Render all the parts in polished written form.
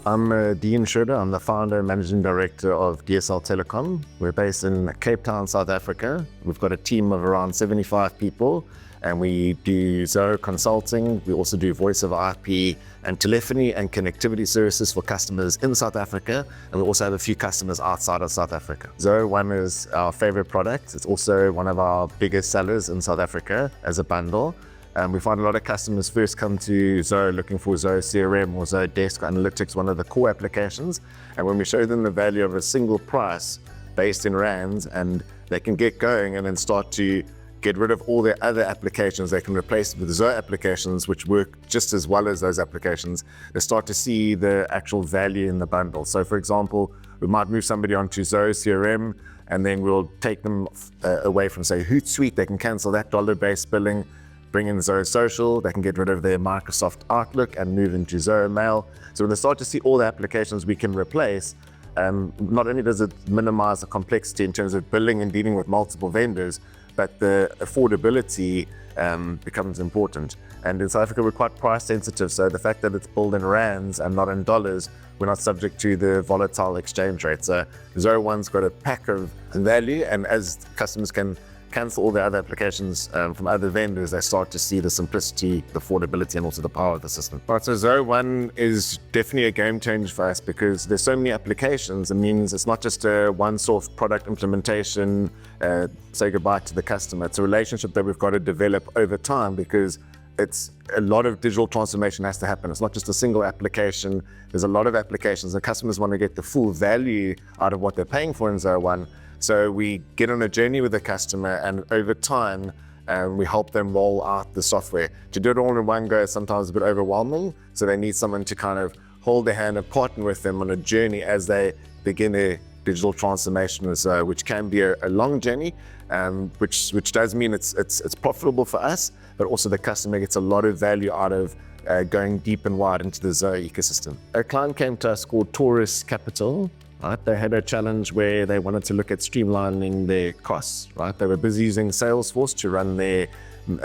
I'm Dean Schreuder. I'm the founder and managing director of DSL Telecom. We're based in Cape Town, South Africa. We've got a team of around 75 people, and we do Zoho consulting. We also do voice over IP and telephony and connectivity services for customers in South Africa, and we also have a few customers outside of South Africa. Zoho One is our favorite product. It's also one of our biggest sellers in South Africa as a bundle. We find a lot of customers first come to Zoho looking for Zoho CRM or Zoho Desk Analytics, one of the core applications. And when we show them the value of a single price based in rands, and they can get going and then start to get rid of all their other applications, they can replace it with Zoho applications which work just as well as those applications. They start to see the actual value in the bundle. So for example, we might move somebody onto Zoho CRM, and then we'll take them away from, say, Hootsuite. They can cancel that dollar-based billing, bring in Zoho Social. They can get rid of their Microsoft Outlook and move into Zoho Mail. So when they start to see all the applications we can replace, not only does it minimize the complexity in terms of billing and dealing with multiple vendors, but the affordability becomes important. And in South Africa, we're quite price sensitive. So the fact that it's billed in rands and not in dollars, we're not subject to the volatile exchange rate. So Zoho One's got a pack of value, and as customers can cancel all the other applications from other vendors, they start to see the simplicity, the affordability, and also the power of the system. Right, so Zoho One is definitely a game changer for us because there's so many applications. It means it's not just a one-source product implementation, say goodbye to the customer. It's a relationship that we've got to develop over time because it's a lot of digital transformation has to happen. It's not just a single application. There's a lot of applications, and customers want to get the full value out of what they're paying for in Zoho One. So we get on a journey with the customer, and over time, we help them roll out the software. To do it all in one go is sometimes a bit overwhelming, so they need someone to kind of hold their hand and partner with them on a journey as they begin their digital transformation, which can be a long journey, which does mean it's profitable for us, but also the customer gets a lot of value out of going deep and wide into the Zoho ecosystem. A client came to us called Taurus Capital. Right, they had a challenge where they wanted to look at streamlining their costs. Right, they were busy using Salesforce to run their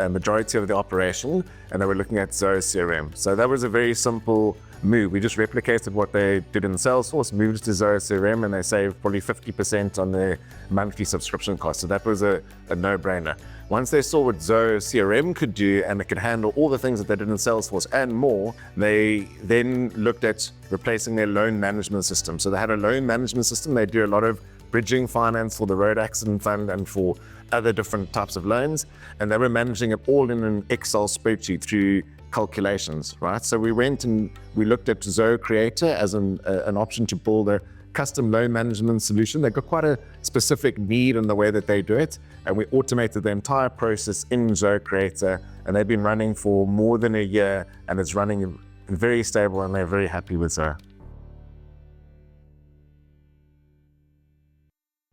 majority of the operation, and they were looking at Zoho CRM. So that was a very simple move. We just replicated what they did in Salesforce, moved to Zoho CRM, and they saved probably 50% on their monthly subscription cost. So that was a no-brainer. Once they saw what Zoho CRM could do, and it could handle all the things that they did in Salesforce and more, they then looked at replacing their loan management system. So they had a loan management system. They do a lot of bridging finance for the road accident fund and for other different types of loans. And they were managing it all in an Excel spreadsheet through calculations, right? So we went and we looked at Zoho Creator as an option to build a custom loan management solution. They've got quite a specific need in the way that they do it, and we automated the entire process in Zoho Creator, and they've been running for more than a year, and it's running very stable, and they're very happy with Zoho.